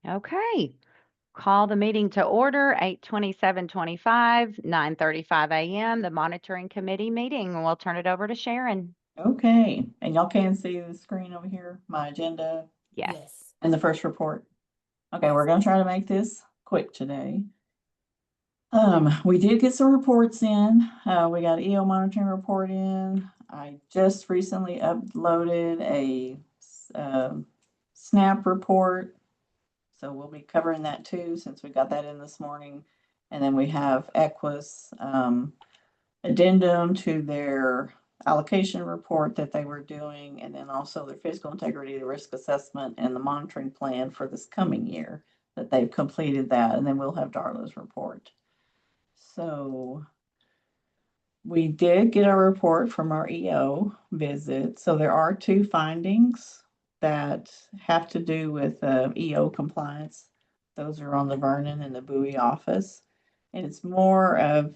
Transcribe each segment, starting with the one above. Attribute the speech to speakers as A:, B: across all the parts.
A: Okay. Call the meeting to order, 8:27:25, 9:35 a.m., the monitoring committee meeting. We'll turn it over to Sharon.
B: Okay, and y'all can see the screen over here, my agenda
A: Yes.
C: Yes.
B: and the first report. Okay, we're gonna try to make this quick today. We did get some reports in. We got EO monitoring report in. I just recently uploaded a SNAP report. So we'll be covering that too, since we got that in this morning. And then we have Equus addendum to their allocation report that they were doing, and then also their physical integrity, the risk assessment, and the monitoring plan for this coming year, that they've completed that, and then we'll have Darla's report. So we did get a report from our EO visit. So there are two findings that have to do with EO compliance. Those are on the Vernon and the Bowie office. And it's more of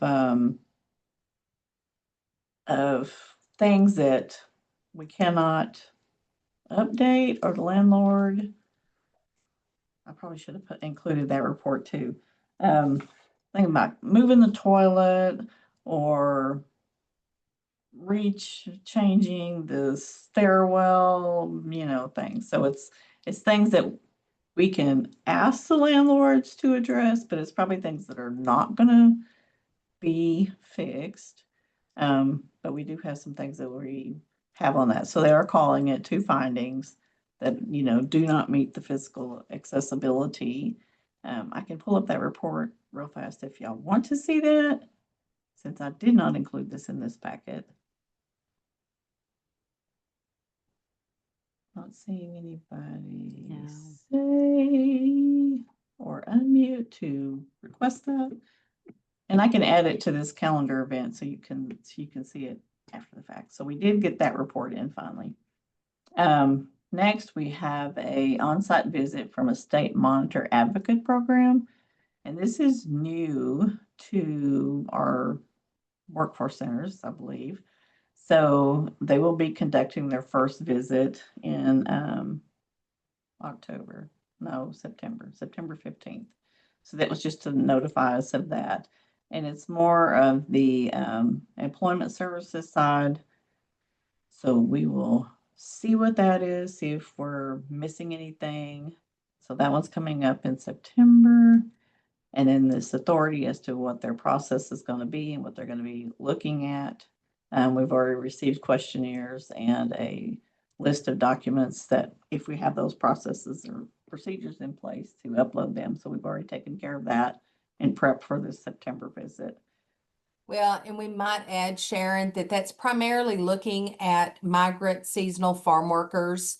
B: things that we cannot update, or the landlord. I probably should have included that report too. Think about moving the toilet, or changing the stairwell, things. So it's things that we can ask the landlords to address, but it's probably things that are not gonna be fixed. But we do have some things that we have on that. So they are calling it two findings that, do not meet the physical accessibility. I can pull up that report real fast if y'all want to see that, since I did not include this in this packet. Not seeing anybody say or unmute to request that. And I can add it to this calendar event so you can see it after the fact. So we did get that report in finally. Next, we have a on-site visit from a state monitor advocate program. And this is new to our workforce centers, I believe. So they will be conducting their first visit in September 15th. So that was just to notify us of that. And it's more of the employment services side. So we will see what that is, see if we're missing anything. So that one's coming up in September. And then this authority as to what their process is going to be and what they're going to be looking at. We've already received questionnaires and a list of documents that, if we have those processes or procedures in place, to upload them. So we've already taken care of that in prep for this September visit.
C: Well, and we might add, Sharon, that that's primarily looking at migrant seasonal farm workers,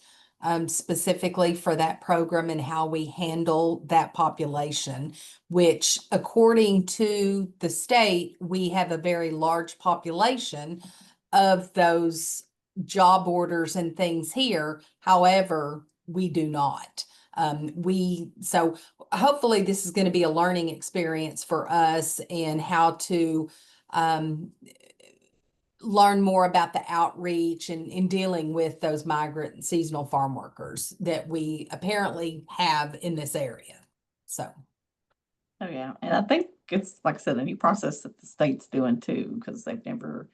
C: specifically for that program and how we handle that population, which according to the state, we have a very large population of those job orders and things here. However, we do not. So hopefully this is going to be a learning experience for us and how to learn more about the outreach and in dealing with those migrant and seasonal farm workers that we apparently have in this area. So.
B: Oh yeah, and I think it's, like I said, a new process that the state's doing too, because they've never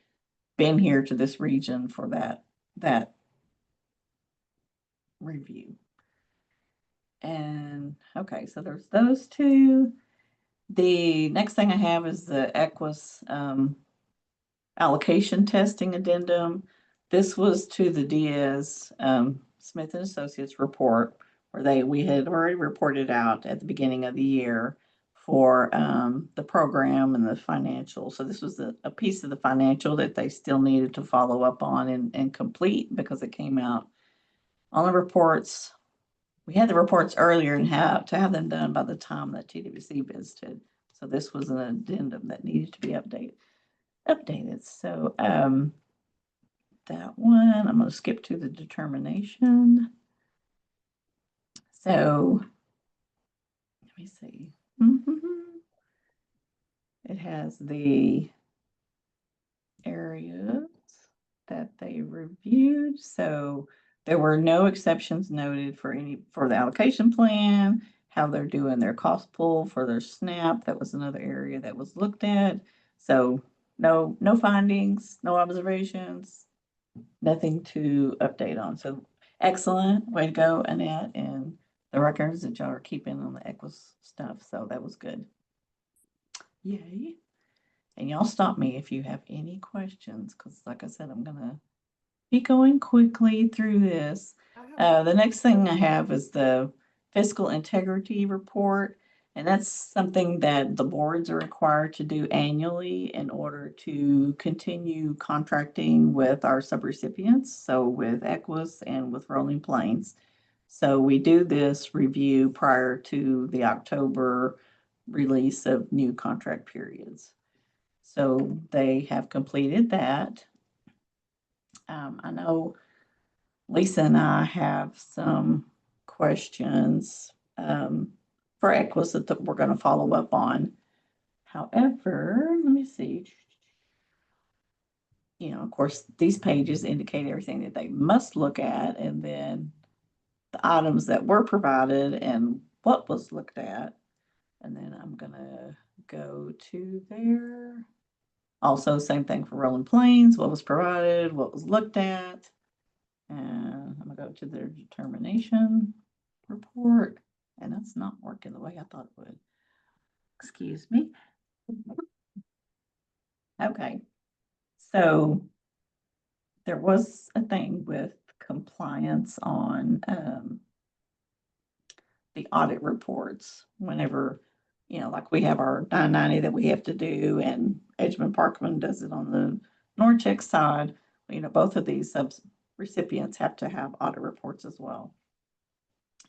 B: been here to this region for that review. And okay, so there's those two. The next thing I have is the Equus allocation testing addendum. This was to the Diaz Smith and Associates report, where we had already reported out at the beginning of the year for the program and the financial. So this was a piece of the financial that they still needed to follow up on and complete, because it came out on the reports. We had the reports earlier and to have them done by the time that TWC visited. So this was an addendum that needed to be updated. So that one, I'm going to skip to the determination. So let me see. It has the areas that they reviewed. So there were no exceptions noted for the allocation plan, how they're doing their cost pool for their SNAP. That was another area that was looked at. So no findings, no observations, nothing to update on. So excellent, way to go, Annette, and the records that y'all are keeping on the Equus stuff. So that was good. Yay. And y'all stop me if you have any questions, because like I said, I'm gonna be going quickly through this. The next thing I have is the fiscal integrity report. And that's something that the boards are required to do annually in order to continue contracting with our subrecipients. So with Equus and with Rolling Plains. So we do this review prior to the October release of new contract periods. So they have completed that. I know Lisa and I have some questions for Equus that we're going to follow up on. However, let me see. You know, of course, these pages indicate everything that they must look at, and then the items that were provided and what was looked at. And then I'm going to go to there. Also, same thing for Rolling Plains, what was provided, what was looked at. And I'm gonna go to their determination report, and that's not working the way I thought it would. Excuse me. Okay, so there was a thing with compliance on the audit reports whenever, you know, like we have our 990 that we have to do, and Edgemond Parkman does it on the Norcheck side. You know, both of these recipients have to have audit reports as well.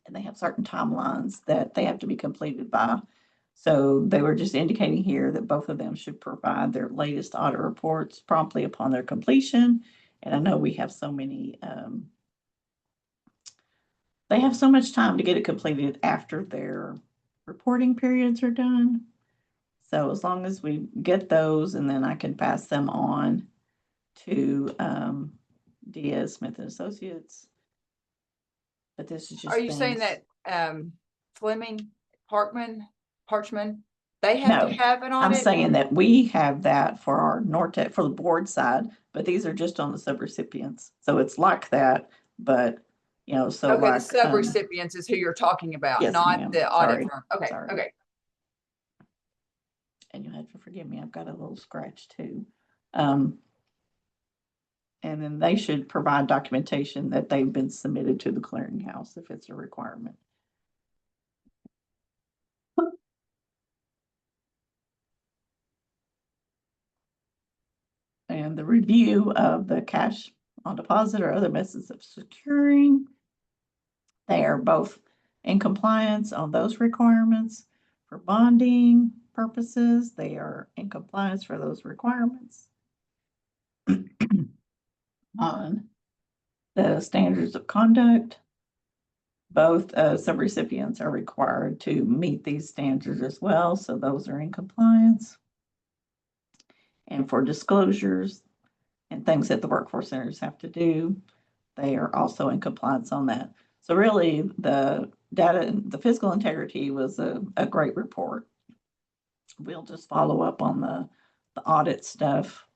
B: And they have certain timelines that they have to be completed by. So they were just indicating here that both of them should provide their latest audit reports promptly upon their completion. And I know we have so many, they have so much time to get it completed after their reporting periods are done. So as long as we get those, and then I can pass them on to Diaz Smith and Associates. But this is just.
D: Are you saying
B: things-
D: that Fleming, Parchman, they have
B: No,
D: to have an
B: I'm
D: audit?
B: saying that we have that for our Nortec, for the board side, but these are just on the subrecipients. So it's like that, but, you know, so
D: Okay, the
B: like.
D: subrecipients is who you're talking about,
B: Yes,
D: not
B: ma'am.
D: the audit
B: Sorry.
D: firm. Okay,
B: Sorry.
D: okay.
B: And you'll have to forgive me, I've got a little scratch too. And then they should provide documentation that they've been submitted to the clearinghouse if it's a requirement. And the review of the cash on deposit or other methods of securing. They are both in compliance on those requirements. For bonding purposes, they are in compliance for those requirements. On the standards of conduct, both subrecipients are required to meet these standards as well, so those are in compliance. And for disclosures and things that the workforce centers have to do, they are also in compliance on that. So really, the data, the fiscal integrity was a great report. We'll just follow up on the audit stuff,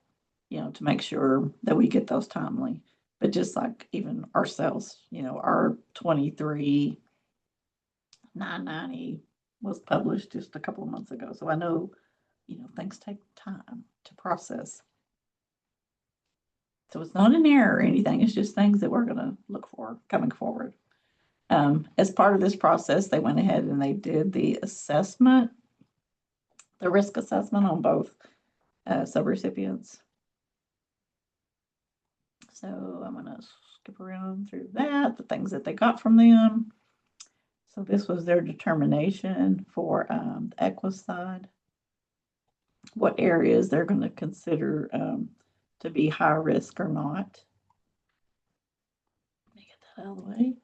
B: you know, to make sure that we get those timely. But just like even ourselves, you know, our 23-990 was published just a couple of months ago. So I know, you know, things take time to process. So it's not an error or anything. It's just things that we're going to look for coming forward. As part of this process, they went ahead and they did the assessment, the risk assessment on both subrecipients. So I'm going to skip around through that, the things that they got from them. So this was their determination for the Equus side. What areas they're going to consider to be high risk or not. Let me get that out of the way.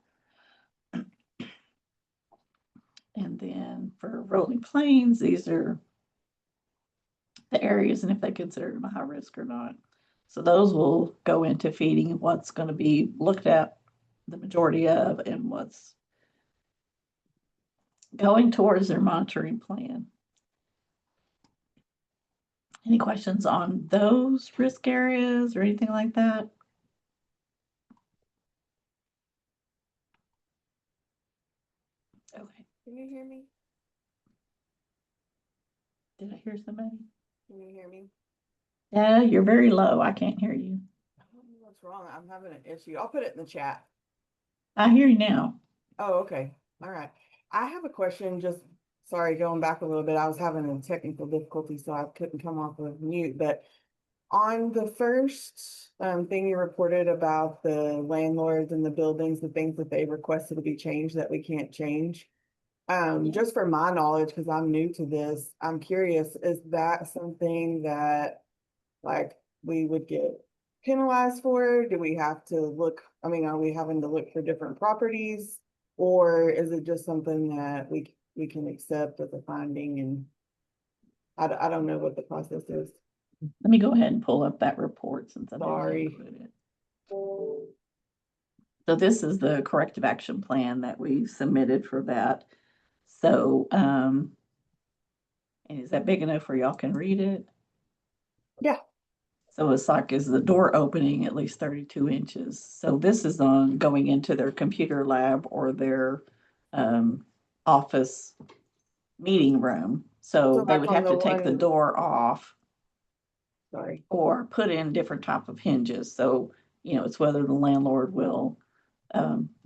B: And then for Rolling Plains, these are the areas and if they consider them a high risk or not. So those will go into feeding what's going to be looked at the majority of and what's going towards their monitoring plan. Any questions on those risk areas or anything like that? Okay,
E: Can you hear me?
B: did I hear somebody?
E: Can you hear me?
B: Yeah, you're very low. I can't hear you.
E: I don't know what's wrong. I'm having an issue. I'll put it in the chat.
B: I hear you now.
E: Oh, okay. All right. I have a question, just, sorry, going back a little bit. I was having a technical difficulty, so I couldn't come off of mute, but on the first thing you reported about the landlords and the buildings, the things that they requested to be changed that we can't change. Just for my knowledge, because I'm new to this, I'm curious, is that something that like we would get penalized for? Do we have to look, I mean, are we having to look for different properties? Or is it just something that we can accept as a finding and I don't know what the process is.
B: Let me go ahead and pull up that report since I didn't
E: Sorry.
B: include it. So this is the corrective action plan that we submitted for that. So, and is that big enough where y'all can read it?
E: Yeah.
B: So it's like, is the door opening at least 32 inches? So this is on going into their computer lab or their office meeting room. So
E: So
B: they
E: like
B: would
E: on
B: have
E: the
B: to take the
E: one-
B: door off
E: Sorry.
B: or put in different type of hinges. So, you know, it's whether the landlord will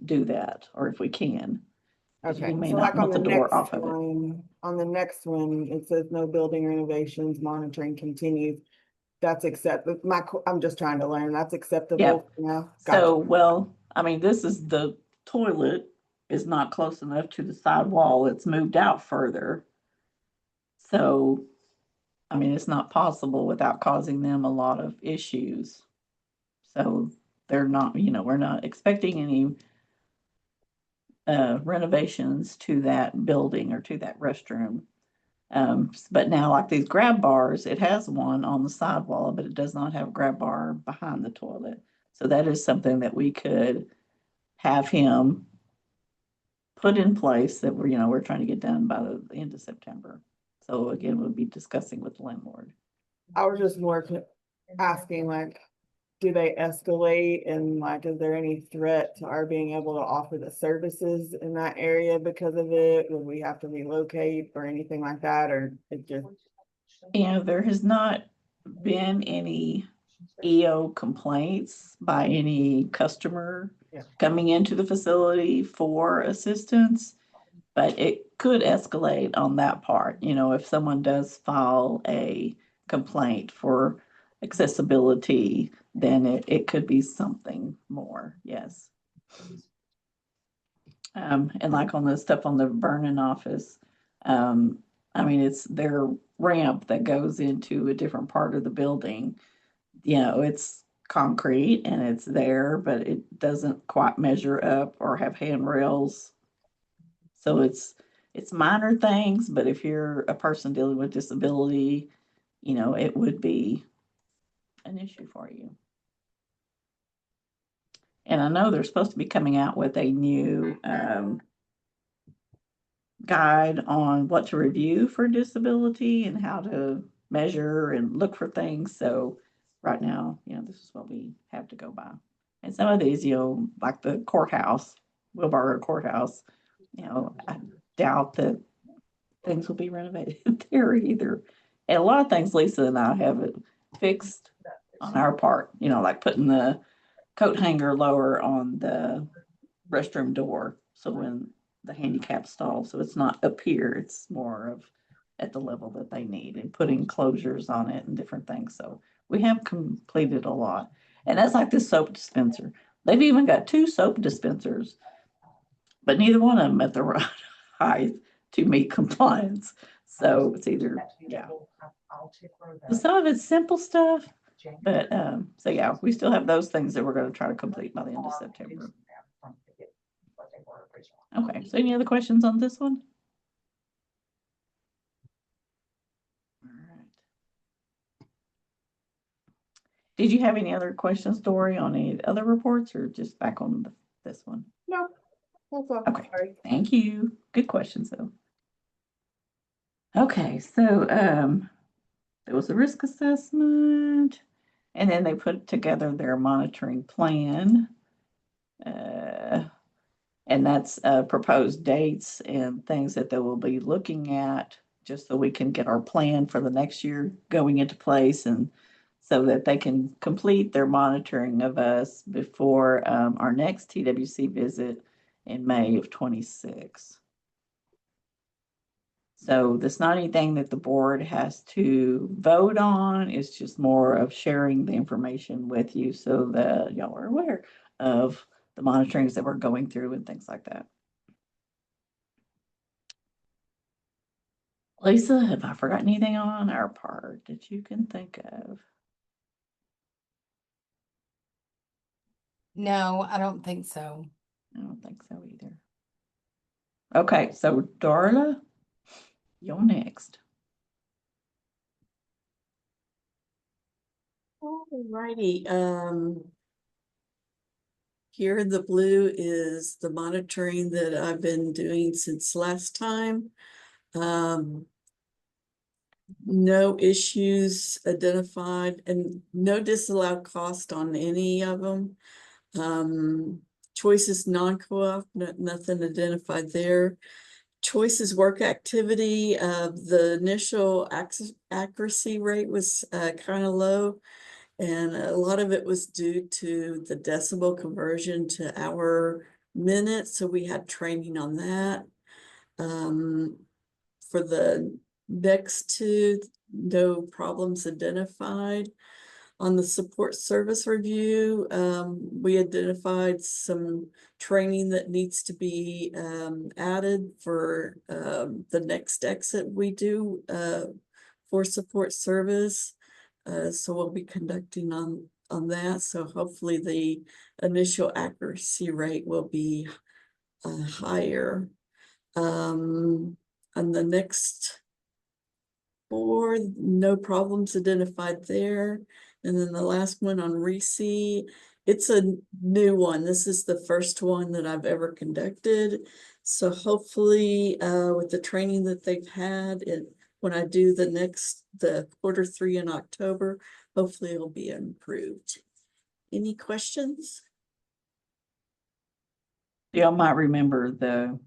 B: do that or if we can. 'Cause
E: Okay,
B: we may
E: so
B: not
E: like on
B: want
E: the
B: the door
E: next
B: off of it.
E: one, on the next one, it says no building renovations, monitoring continues. That's accepted. I'm just trying to learn. That's acceptable now.
B: So, well, I mean, this is the toilet is not close enough to the side wall. It's moved out further. So, I mean, it's not possible without causing them a lot of issues. So they're not, you know, we're not expecting any renovations to that building or to that restroom. But now like these grab bars, it has one on the sidewall, but it does not have a grab bar behind the toilet. So that is something that we could have him put in place that we're, you know, we're trying to get done by the end of September. So again, we'll be discussing with the landlord.
E: I was just more asking like, do they escalate and like, is there any threat to our being able to offer the services in that area because of it? Would we have to relocate or anything like that, or it just?
B: And there has not been any EO complaints by any customer
E: Yeah.
B: coming into the facility for assistance, but it could escalate on that part. You know, if someone does file a complaint for accessibility, then it could be something more, yes. And like on the stuff on the Vernon office, I mean, it's their ramp that goes into a different part of the building. You know, it's concrete and it's there, but it doesn't quite measure up or have handrails. So it's minor things, but if you're a person dealing with disability, you know, it would be an issue for you. And I know they're supposed to be coming out with a new guide on what to review for disability and how to measure and look for things. So right now, you know, this is what we have to go by. And some of these, you know, like the courthouse, Wilbur Courthouse, you know, I doubt that things will be renovated there either. And a lot of things Lisa and I have it fixed on our part, you know, like putting the coat hanger lower on the restroom door. So when the handicap stall, so it's not up here, it's more of at the level that they need and putting closures on it and different things. So we have completed a lot. And that's like this soap dispenser. They've even got 2 soap dispensers, but neither one of them at the right height to meet compliance. So it's either, yeah. Some of it's simple stuff, but so yeah, we still have those things that we're going to try to complete by the end of September. Okay, so any other questions on this one? All right. Did you have any other questions, Dory, on any other reports or just back on this one?
E: No, that's all.
B: Okay.
E: Sorry.
B: Thank you. Good questions though. Okay, so, there was a risk assessment, and then they put together their monitoring plan. And that's, proposed dates and things that they will be looking at, just so we can get our plan for the next year going into place, and so that they can complete their monitoring of us before, our next TWC visit in May of 26. So that's not anything that the board has to vote on. It's just more of sharing the information with you so that y'all are aware of the monitorings that we're going through and things like that. Lisa, have I forgotten anything on our part that you can think of?
C: No, I don't think so.
B: I don't think so either. Okay, so Darla, you're next.
F: Alrighty, here in the blue is the monitoring that I've been doing since last time. No issues identified and no disallowed cost on any of them. Choices non-co-op, nothing identified there. Choices work activity, the initial accuracy rate was kind of low. And a lot of it was due to the decibel conversion to hour minutes. So we had training on that. For the next two, no problems identified. On the support service review, we identified some training that needs to be added for the next exit we do for support service. So we'll be conducting on that. So hopefully the initial accuracy rate will be higher. On the next four, no problems identified there. And then the last one on RISI, it's a new one. This is the first one that I've ever conducted. So hopefully with the training that they've had, when I do the quarter 3 in October, hopefully it'll be improved. Any questions?
B: Y'all might remember the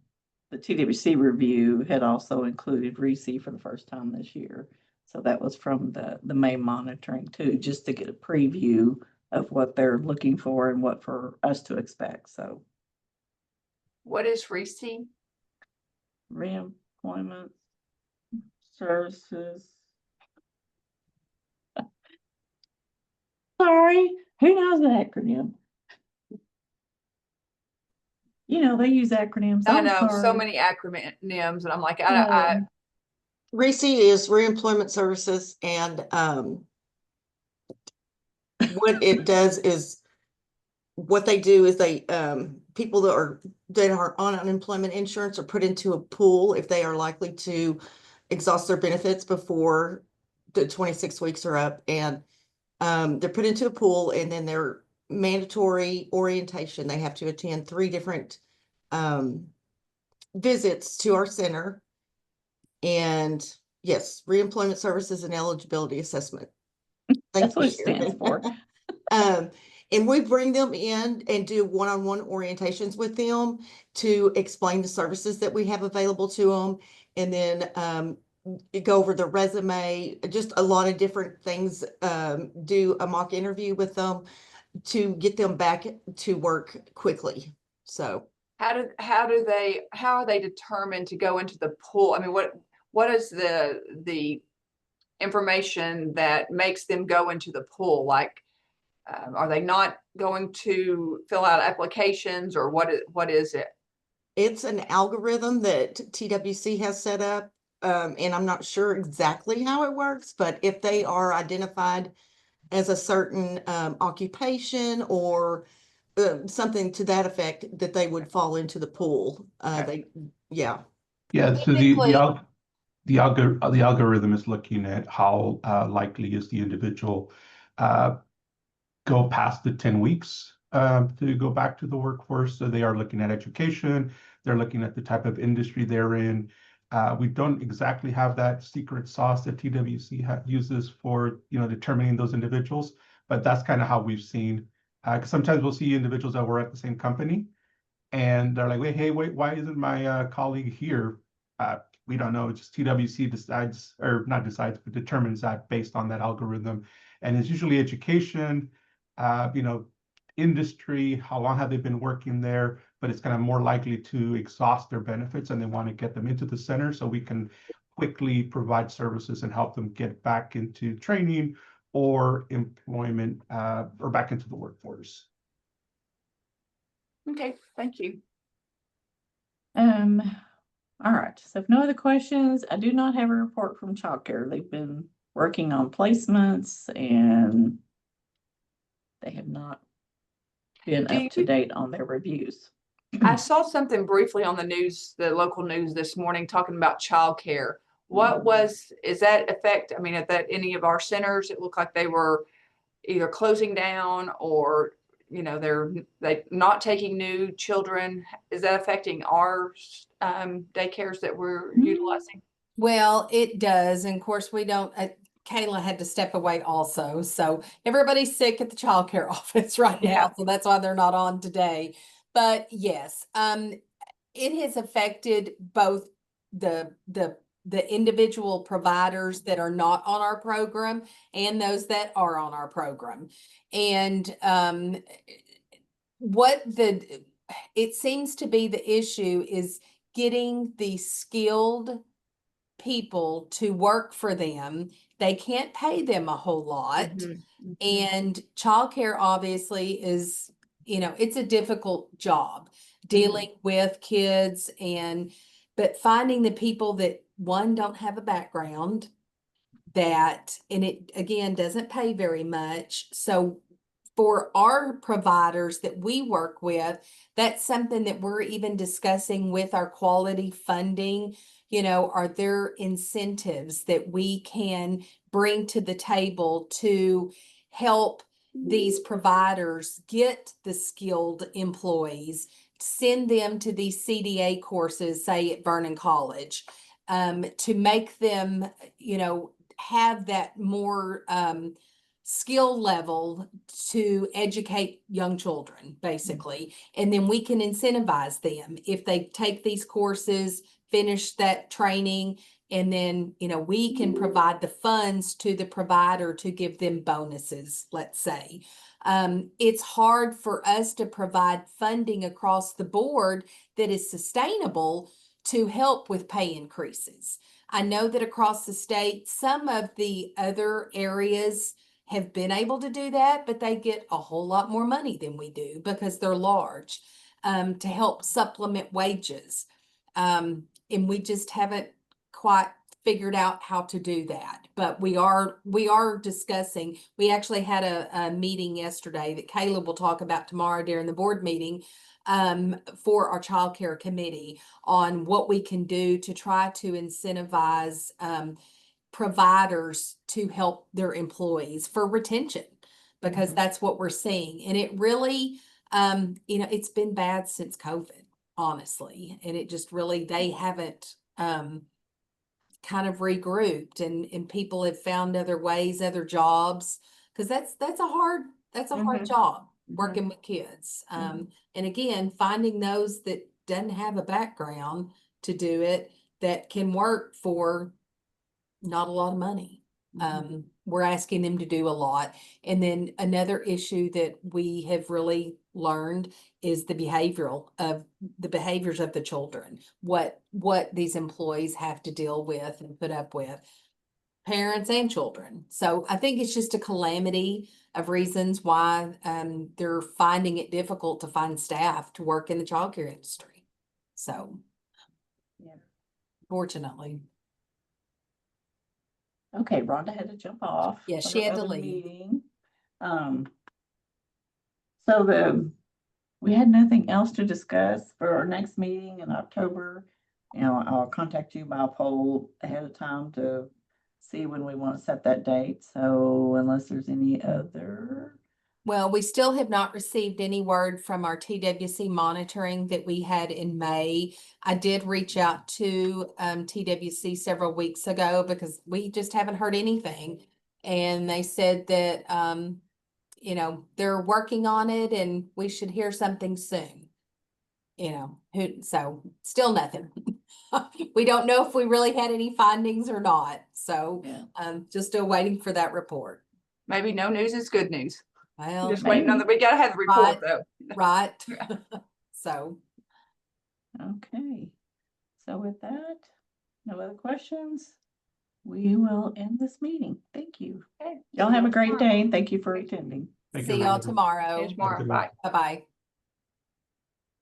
B: TWC review had also included RISI for the first time this year. So that was from the May monitoring too, just to get a preview of what they're looking for and what for us to expect. So
D: What is RISI?
B: reemployment services. Sorry, who knows the acronym? You know, they use acronyms.
D: I
B: I'm
D: know, so
B: sorry.
D: many acronyms, and I'm like, I
G: RISI is Reemployment Services, and what it does is, what they do is they people that are on unemployment insurance are put into a pool if they are likely to exhaust their benefits before the 26 weeks are up, and they're put into a pool, and then they're mandatory orientation. They have to attend 3 different visits to our center. And yes, reemployment services and eligibility assessment.
B: That's what it stands for.
G: And we bring them in and do one-on-one orientations with them to explain the services that we have available to them. And then go over the resume, just a lot of different things, do a mock interview with them to get them back to work quickly. So
D: how are they determined to go into the pool? I mean, what is the information that makes them go into the pool? Like, are they not going to fill out applications, or what is it?
G: it's an algorithm that TWC has set up. And I'm not sure exactly how it works, but if they are identified as a certain occupation or something to that effect, that they would fall into the pool. Yeah.
H: Yeah, so the algorithm is looking at how likely is the individual go past the 10 weeks to go back to the workforce. So they are looking at education, they're looking at the type of industry they're in, We don't exactly have that secret sauce that TWC uses for, determining those individuals, but that's kind of how we've seen. 'Cause sometimes we'll see individuals that were at the same company, and they're like, wait, why isn't my colleague here? We don't know. It's just TWC decides, or not decides, but determines that based on that algorithm. And it's usually education, industry, how long have they been working there, but it's kind of more likely to exhaust their benefits and they want to get them into the center so we can quickly provide services and help them get back into training or employment, or back into the workforce.
D: Okay, thank you.
B: All right, so if no other questions, I do not have a report from childcare. They've been working on placements and they have not been
D: Do
B: up to
D: you-
B: date on their reviews.
D: I saw something briefly on the news, the local news this morning, talking about childcare. Is that affect, I mean, at any of our centers, it looked like they were either closing down or, they're not taking new children. Is that affecting our daycares that we're utilizing?
C: Well, it does. And of course, we don't, Kayla had to step away also. So everybody's sick at the childcare office right
D: Yeah.
C: now. So that's why they're not on today. But yes, it has affected both the individual providers that are not on our program and those that are on our program. And it seems to be the issue is getting the skilled people to work for them. They can't pay them a whole lot.
D: Mhm.
C: And childcare obviously is, it's a difficult job dealing with kids but finding the people that one, don't have a background and it again doesn't pay very much. So for our providers that we work with, that's something that we're even discussing with our quality funding. Are there incentives that we can bring to the table to help these providers get the skilled employees, send them to these CDA courses, say at Vernon College, to make them, have that more skill level to educate young children, basically. And then we can incentivize them if they take these courses, finish that training, and then, we can provide the funds to the provider to give them bonuses, let's say. It's hard for us to provide funding across the board that is sustainable to help with pay increases. I know that across the state, some of the other areas have been able to do that, but they get a whole lot more money than we do because they're large, to help supplement wages. And we just haven't quite figured out how to do that, but we are discussing. We actually had a meeting yesterday that Caleb will talk about tomorrow during the board meeting, for our child care committee on what we can do to try to incentivize, providers to help their employees for retention, because that's what we're seeing. And it really, it's been bad since COVID, honestly. And it just really, they haven't, kind of regrouped and people have found other ways, other jobs. Cause that's a hard job working with kids. And again, finding those that doesn't have a background to do it, that can work for not a lot of money. We're asking them to do a lot. And then another issue that we have really learned is the behaviors of the children, what these employees have to deal with and put up with, parents and children. So I think it's just a calamity of reasons why they're finding it difficult to find staff to work in the childcare industry. So,
B: Yeah.
C: fortunately.
B: Okay, Rhonda had to jump off.
C: Yeah,
B: for
C: she
B: her
C: had to
B: other
C: leave.
B: meeting. So we had nothing else to discuss for our next meeting in October. I'll contact you by poll ahead of time to see when we want to set that date. So unless there's any other
C: Well, we still have not received any word from our TWC monitoring that we had in May. I did reach out to TWC several weeks ago because we just haven't heard anything. And they said that, you know, they're working on it and we should hear something soon. You know, so still nothing. We don't know if we really had any findings or not. So
B: Yeah.
C: just still waiting for that report.
D: Maybe no news is good news.
C: Well,
D: Just waiting on
B: maybe.
D: we gotta have the report
C: Right.
D: though.
C: right. So.
B: Okay. So with that, no other questions? We will end this meeting. Thank you.
D: Okay.
B: Y'all have a great day and thank you for attending.
H: Thank you,
C: See y'all
H: everybody.
C: tomorrow.
D: See you tomorrow.
H: good one.
D: Bye.
C: Bye-bye.